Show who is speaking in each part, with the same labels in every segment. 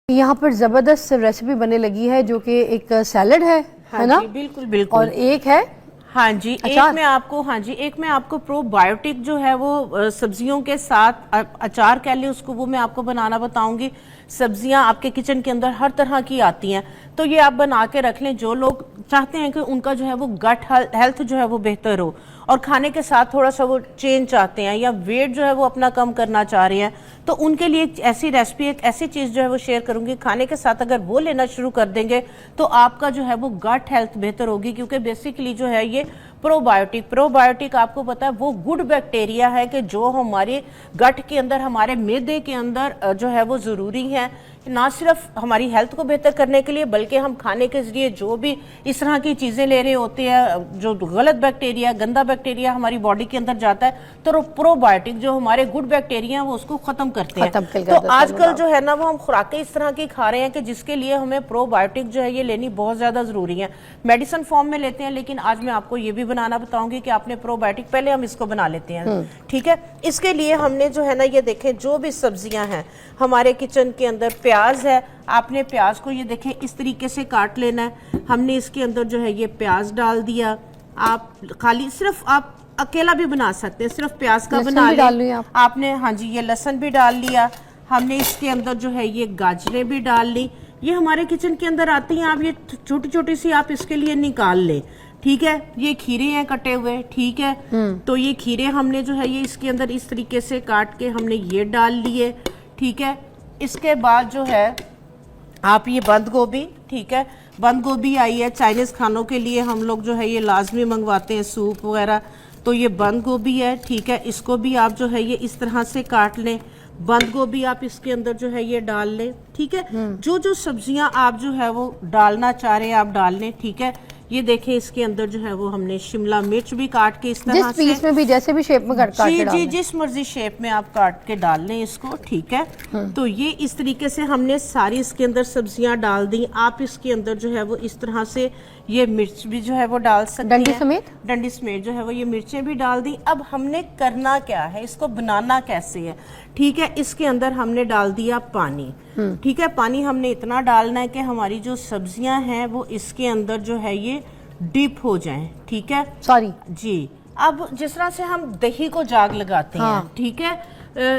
Speaker 1: यहाँ पर जबरदस्त रेसिपी बनने लगी है जो कि एक सैलड है ना?
Speaker 2: बिल्कुल बिल्कुल।
Speaker 1: और एक है
Speaker 2: हाँ जी, एक में आपको प्रोबायोटिक जो है वो सब्जियों के साथ अचार कह लें उसको, वो मैं आपको बनाना बताऊंगी। सब्जियां आपके किचन के अंदर हर तरह की आती हैं, तो ये आप बना के रख लें। जो लोग चाहते हैं कि उनका जो है वो गट हेल्थ जो है वो बेहतर हो और खाने के साथ थोड़ा सा वो चेंज चाहते हैं या वेट जो है वो अपना कम करना चाह रहे हैं, तो उनके लिए ऐसी रेसिपी, एक ऐसी चीज जो है वो शेयर करूंगी। खाने के साथ अगर वो लेना शुरू कर देंगे तो आपका जो है वो गट हेल्थ बेहतर होगी, क्योंकि बेसिकली जो है ये प्रोबायोटिक आपको पता है वो गुड बैक्टीरिया है कि जो हमारे गट के अंदर, हमारे मैदे के अंदर जो है वो जरूरी है, ना सिर्फ हमारी हेल्थ को बेहतर करने के लिए बल्कि हम खाने के जरिए जो भी इस तरह की चीजें ले रहे होते हैं, जो गलत बैक्टीरिया, गंदा बैक्टीरिया हमारी बॉडी के अंदर जाता है, तो प्रोबायोटिक जो हमारे गुड बैक्टीरिया हैं वो उसको खत्म करते हैं। तो आजकल जो है ना वो हम खुराकें इस तरह की खा रहे हैं कि जिसके लिए हमें प्रोबायोटिक जो है ये लेनी बहुत ज्यादा जरूरी है। मेडिसिन फॉर्म में लेते हैं, लेकिन आज मैं आपको ये भी बनाना बताऊंगी कि आपने प्रोबायोटिक, पहले हम इसको बना लेते हैं, ठीक है। इसके लिए हमने जो है ना ये देखें, जो भी सब्जियां हैं हमारे किचन के अंदर, प्याज है, आपने प्याज को ये देखें इस तरीके से काट लेना है। हमने इसके अंदर जो है ये प्याज डाल दिया। आप खाली सिर्फ आप अकेला भी बना सकते हैं, सिर्फ प्याज का बना लिया आपने। हाँ जी, ये लहसुन भी डाल लिया हमने। इसके अंदर जो है ये गाजरें भी डाल ली, ये हमारे किचन के अंदर आती हैं। आप ये छोटी छोटी सी आप इसके लिए निकाल लें, ठीक है। ये खीरे हैं कटे हुए, ठीक है। तो ये खीरे हमने जो है ये इसके अंदर इस तरीके से काट के हमने ये डाल लिए, ठीक है। इसके बाद जो है आप ये बंद गोभी, ठीक है, बंद गोभी आई है चाइनीज खानों के लिए, हम लोग जो है ये लाजमी मंगवाते हैं सूप वगैरह, तो ये बंद गोभी है, ठीक है। इसको भी आप जो है ये इस तरह से काट लें। बंद गोभी आप इसके अंदर जो है ये डाल लें, ठीक है। जो जो सब्जियां आप जो है वो डालना चाह रहे हैं आप डाल लें, ठीक है। ये देखें इसके अंदर जो है वो हमने शिमला मिर्च भी काट के इस तरह
Speaker 1: जिस पीस में भी जैसे भी शेप में काट के डाल लें,
Speaker 2: जिस मर्जी शेप में आप काट के डाल लें इसको, ठीक है। तो ये इस तरीके से हमने सारी इसके अंदर सब्जियां डाल दी। आप इसके अंदर जो है वो इस तरह से ये मिर्च भी जो है वो डाल सकते हैं, डंडी समेत जो है वो ये मिर्चें भी डाल दी। अब हमने करना क्या है, इसको बनाना कैसे है, ठीक है। इसके अंदर हमने डाल दिया पानी, ठीक है। पानी हमने इतना डालना है कि हमारी जो सब्जियां हैं वो इसके अंदर जो है ये डीप हो जाएं, ठीक है।
Speaker 1: सॉरी
Speaker 2: जी, अब जिस तरह से हम दही को जाग लगाते हैं, ठीक है,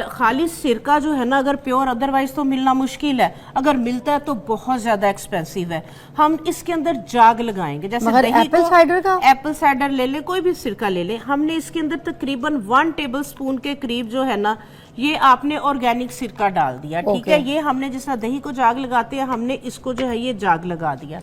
Speaker 2: खाली सिरका जो है ना अगर प्योर, अदरवाइज तो मिलना मुश्किल है, अगर मिलता है तो बहुत ज्यादा एक्सपेंसिव है। हम इसके अंदर जाग लगाएंगे, जैसे दही
Speaker 1: एप्पल साइडर का,
Speaker 2: एप्पल साइडर ले ले, कोई भी सिरका ले ले। हमने इसके अंदर तकरीबन 1 टेबलस्पून के करीब जो है ना ये आपने ऑर्गेनिक सिरका डाल दिया, ठीक है। ये हमने जिस तरह दही को जाग लगाते हैं, हमने इसको जो है ये जाग लगा दिया,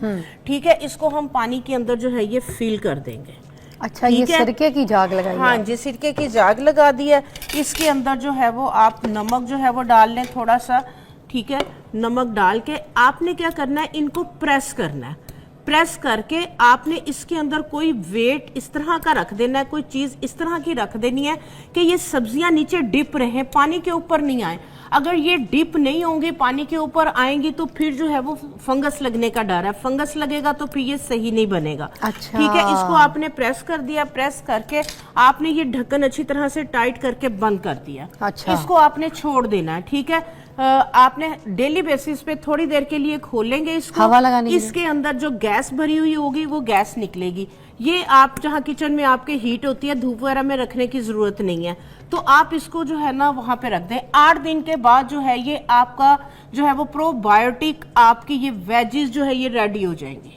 Speaker 2: ठीक है। इसको हम पानी के अंदर जो है ये फिल कर देंगे।
Speaker 1: अच्छा, ये सिरके की जाग लगाई?
Speaker 2: हाँ जी, सिरके की जाग लगा दी है। इसके अंदर जो है वो आप नमक जो है वो डाल लें थोड़ा सा, ठीक है। नमक डाल के आपने क्या करना है, इनको प्रेस करना है। प्रेस करके आपने इसके अंदर कोई वेट इस तरह का रख देना है, कोई चीज इस तरह की रख देनी है कि ये सब्जियां नीचे डिप रहे, पानी के ऊपर नहीं आए। अगर ये डिप नहीं होंगी, पानी के ऊपर आएंगी, तो फिर जो है वो फंगस लगने का डर है। फंगस लगेगा तो फिर ये सही नहीं बनेगा,
Speaker 1: अच्छा।
Speaker 2: ठीक है। इसको आपने प्रेस कर दिया, प्रेस करके आपने ये ढक्कन अच्छी तरह से टाइट करके बंद कर दिया,
Speaker 1: अच्छा।
Speaker 2: इसको आपने छोड़ देना है, ठीक है। आपने डेली बेसिस पे थोड़ी देर के लिए खोलेंगे इसको,
Speaker 1: हवा लगाने,
Speaker 2: इसके अंदर जो गैस भरी हुई होगी वो गैस निकलेगी। ये आप जहाँ किचन में आपके हीट होती है, धूप वगैरह में रखने की जरूरत नहीं है, तो आप इसको जो है ना वहां पे रख दें। 8 दिन के बाद जो है ये आपका जो है वो प्रोबायोटिक, आपकी ये वेजीज जो है ये रेडी हो जाएंगी।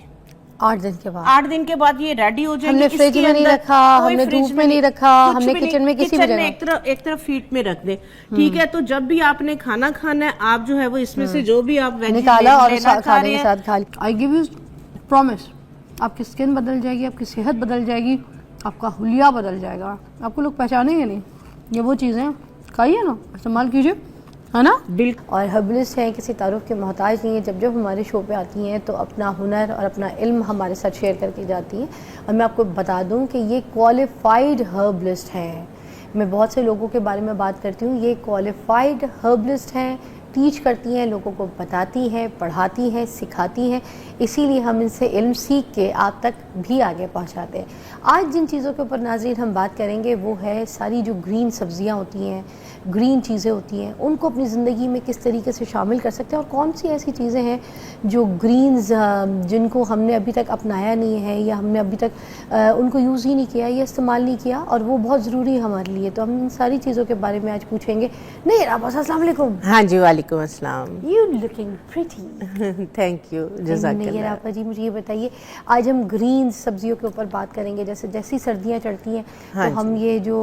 Speaker 1: 8 दिन के बाद?
Speaker 2: 8 दिन के बाद ये रेडी हो जाएंगे।
Speaker 1: हमने फ्रिज में नहीं रखा, हमने धूप में नहीं रखा, हमने किचन में किसी भी जगह
Speaker 2: एक तरफ हीट में रख दे, ठीक है। तो जब भी आपने खाना खाना है, आप जो है वो इसमें से जो भी आप
Speaker 1: निकाला और खाने के साथ खा लिया। आई गिव यू प्रॉमिस, आपकी स्किन बदल जाएगी, आपकी सेहत बदल जाएगी, आपका हुलिया बदल जाएगा, आपको लोग पहचानेंगे नहीं। ये वो चीज़ें खाइए ना, इस्तेमाल कीजिए, है ना।
Speaker 2: बिल्कुल।
Speaker 1: और हर्बलिस्ट हैं, किसी तारुफ के मोहताज नहीं है। जब जब हमारे शो पे आती हैं तो अपना हुनर और अपना इल्म हमारे साथ शेयर करके जाती हैं। और मैं आपको बता दूं कि ये क्वालिफाइड हर्बलिस्ट हैं। मैं बहुत से लोगों के बारे में बात करती हूँ, ये क्वालिफाइड हर्बलिस्ट हैं, टीच करती हैं, लोगों को बताती हैं, पढ़ाती हैं, सिखाती हैं। इसीलिए हम इनसे इल्म सीख के आप तक भी आगे पहुंचाते हैं। आज जिन चीज़ों के ऊपर नाज़रीन हम बात करेंगे वो है सारी जो ग्रीन सब्जियां होती हैं, ग्रीन चीज़ें होती हैं उनको अपनी ज़िंदगी में किस तरीके से शामिल कर सकते हैं, और कौन सी ऐसी चीज़ें हैं जो ग्रीन्स जिनको हमने अभी तक अपनाया नहीं है या हमने अभी तक उनको यूज़ ही नहीं किया या इस्तेमाल नहीं किया और वो बहुत ज़रूरी है हमारे लिए। तो हम इन सारी चीज़ों के बारे में आज पूछेंगे। नहीं राबा, अस्सलाम वालेकुम।
Speaker 2: हाँ जी, वालेकुम अस्सलाम।
Speaker 1: You looking pretty.
Speaker 2: Thank you, जज़ाकल्लाह।
Speaker 1: राबा जी मुझे ये बताइए, आज हम ग्रीन सब्जियों के ऊपर बात करेंगे। जैसे जैसी सर्दियाँ चढ़ती हैं
Speaker 2: हाँ
Speaker 1: तो हम ये जो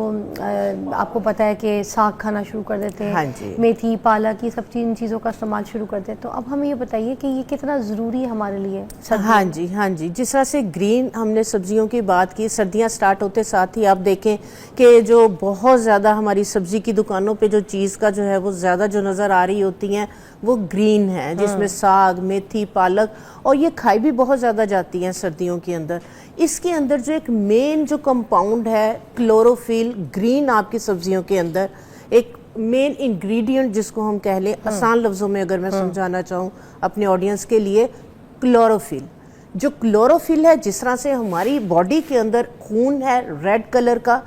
Speaker 1: आपको पता है कि साग खाना शुरू कर देते हैं,
Speaker 2: हाँ जी,
Speaker 1: मेथी पालक ये सब इन चीज़ों का इस्तेमाल शुरू करते हैं। तो अब हमें ये बताइए कि ये कितना ज़रूरी है हमारे लिए।
Speaker 2: हाँ जी, हाँ जी। जिस तरह से ग्रीन हमने सब्जियों की बात की, सर्दियाँ स्टार्ट होते साथ ही आप देखें कि जो बहुत ज़्यादा हमारी सब्जी की दुकानों पे जो चीज़ का जो है वो ज़्यादा जो नज़र आ रही होती हैं वो ग्रीन है, जिसमें साग, मेथी, पालक, और ये खाई भी बहुत ज़्यादा जाती हैं सर्दियों के अंदर। इसके अंदर जो एक मेन जो कंपाउंड है क्लोरोफिल, ग्रीन आपकी सब्जियों के अंदर एक मेन इंग्रेडिएंट जिसको हम कह लें, आसान लफ्ज़ों में अगर मैं समझाना चाहूँ अपने ऑडियंस के लिए, क्लोरोफिल। जो क्लोरोफिल है, जिस तरह से हमारी बॉडी के अंदर खून है रेड कलर का,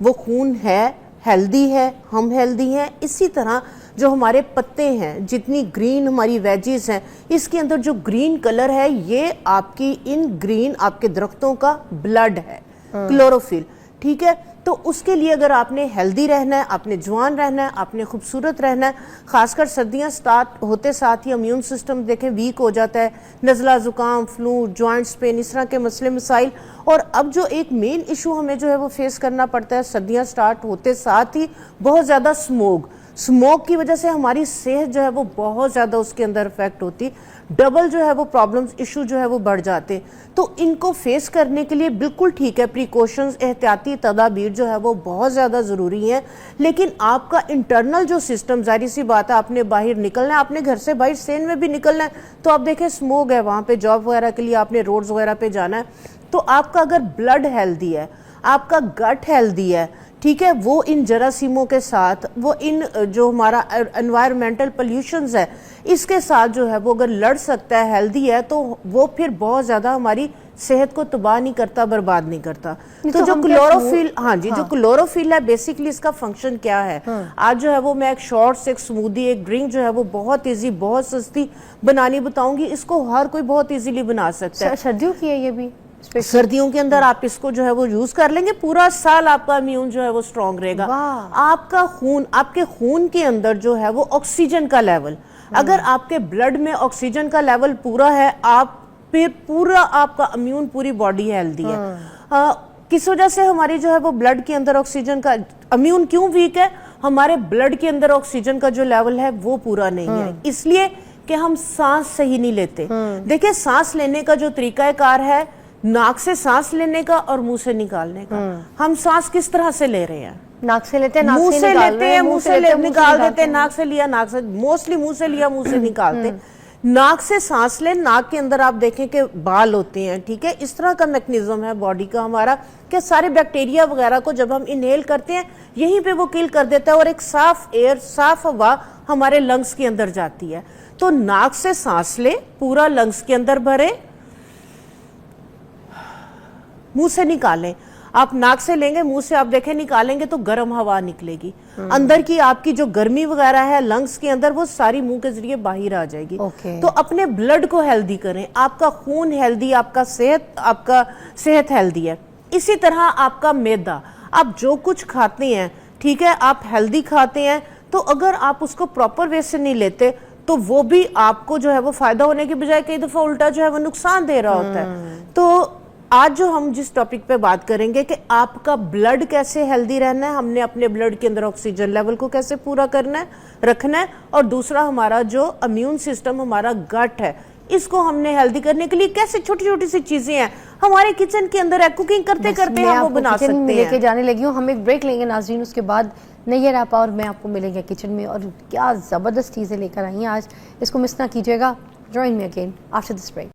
Speaker 2: वो खून है हेल्दी है, हम हेल्दी हैं, इसी तरह जो हमारे पत्ते हैं, जितनी ग्रीन हमारी वेजीज हैं, इसके अंदर जो ग्रीन कलर है ये आपकी इन ग्रीन आपके दरख्तों का ब्लड है, क्लोरोफिल। ठीक है, तो उसके लिए अगर आपने हेल्दी रहना है, आपने जवान रहना है, आपने खूबसूरत रहना है, खासकर सर्दियां स्टार्ट होते साथ ही इम्यून सिस्टम देखें वीक हो जाता है, नज़ला, ज़ुकाम, फ्लू, जॉइंट्स पेन, इस तरह के मसले मसाइल। और अब जो एक मेन इशू हमें जो है वो फेस करना पड़ता है सर्दियां स्टार्ट होते साथ ही, बहुत ज़्यादा स्मोक की वजह से हमारी सेहत जो है वो बहुत ज़्यादा उसके अंदर इफेक्ट होती, डबल जो है वो प्रॉब्लम्स, इशू जो है वो बढ़ जाते। तो इनको फेस करने के लिए बिल्कुल ठीक है, प्रिकॉशंस, एहतियाती तदाबीर जो है वो बहुत ज़्यादा ज़रूरी है। लेकिन आपका इंटरनल जो सिस्टम, जाहिर सी बात है, आपने बाहर निकलना है, आपने घर से बाहर सेन में भी निकलना है, तो आप देखें स्मोक है, वहाँ पे जॉब वगैरह के लिए आपने रोड्स वगैरह पे जाना है, तो आपका अगर ब्लड हेल्दी है, आपका गट हेल्दी है, ठीक है, वो इन जरासीमों के साथ, वो इन जो हमारा एनवायरमेंटल पोल्यूशंस है इसके साथ जो है वो अगर लड़ सकता है, हेल्दी है, तो वो फिर बहुत ज़्यादा हमारी सेहत को तबाह नहीं करता, बर्बाद नहीं करता। तो जो क्लोरोफिल, हाँ जी, जो क्लोरोफिल है बेसिकली इसका फंक्शन क्या है, आज जो है वो मैं एक शॉर्ट्स, एक स्मूदी, एक ड्रिंक जो है वो बहुत ईजी, बहुत सस्ती बनानी बताऊंगी। इसको हर कोई बहुत ईजीली बना सकता है।
Speaker 1: सर्दियों की है ये भी,
Speaker 2: सर्दियों के अंदर आप इसको जो है वो यूज कर लेंगे, पूरा साल आपका इम्यून जो है वो स्ट्रांग रहेगा। आपका खून, आपके खून के अंदर जो है वो ऑक्सीजन का लेवल, अगर आपके ब्लड में ऑक्सीजन का लेवल पूरा है, आप फिर पूरा आपका इम्यून, पूरी बॉडी हेल्दी है। किस वजह से हमारी जो है वो ब्लड के अंदर ऑक्सीजन का, इम्यून क्यों वीक है, हमारे ब्लड के अंदर ऑक्सीजन का जो लेवल है वो पूरा नहीं है, इसलिए कि हम सांस सही नहीं लेते। देखिए, सांस लेने का जो तरीकाकार है, नाक से सांस लेने का और मुंह से निकालने का। हम सांस किस तरह से ले रहे हैं?
Speaker 1: नाक से लेते हैं,
Speaker 2: मुंह से लेते हैं, मुंह से निकाल देते हैं, नाक से लिया, नाक से, मोस्टली मुंह से लिया, मुंह से निकालते। नाक से सांस लें, नाक के अंदर आप देखें कि बाल होते हैं, ठीक है, इस तरह का मैकेनिज्म है बॉडी का हमारा कि सारे बैक्टीरिया वगैरह को जब हम इनहेल करते हैं यहीं पे वो किल कर देता है और एक साफ एयर, साफ हवा हमारे लंग्स के अंदर जाती है। तो नाक से सांस लें, पूरा लंग्स के अंदर भरें, मुंह से निकालें। आप नाक से लेंगे, मुंह से आप देखें निकालेंगे तो गर्म हवा निकलेगी, अंदर की आपकी जो गर्मी वगैरह है लंग्स के अंदर वो सारी मुंह के जरिए बाहर आ जाएगी। तो अपने ब्लड को हेल्दी करें, आपका खून हेल्दी, आपका सेहत हेल्दी है। इसी तरह आपका मैदा, आप जो कुछ खाते हैं, ठीक है, आप हेल्दी खाते हैं, तो अगर आप उसको प्रॉपर वे से नहीं लेते तो वो भी आपको जो है वो फायदा होने की बजाय कई दफा उल्टा जो है वो नुकसान दे रहा होता है। तो आज जो हम जिस टॉपिक पे बात करेंगे कि आपका ब्लड कैसे हेल्दी रहना है, हमने अपने ब्लड के अंदर ऑक्सीजन लेवल को कैसे पूरा करना है, रखना है, और दूसरा हमारा जो इम्यून सिस्टम, हमारा गट है, इसको हमने हेल्दी करने के लिए कैसे छोटी छोटी सी चीजें हैं हमारे किचन के अंदर है, कुकिंग करते करते हम वो बना सकते हैं।
Speaker 1: लेके जाने लगी हूँ, हम एक ब्रेक लेंगे नाज़रीन, उसके बाद नैयर आपा और मैं आपको मिलेंगे किचन में, और क्या ज़बरदस्त चीज़ें लेकर आई हैं आज, इसको मिस ना कीजिएगा। Join me again after this break.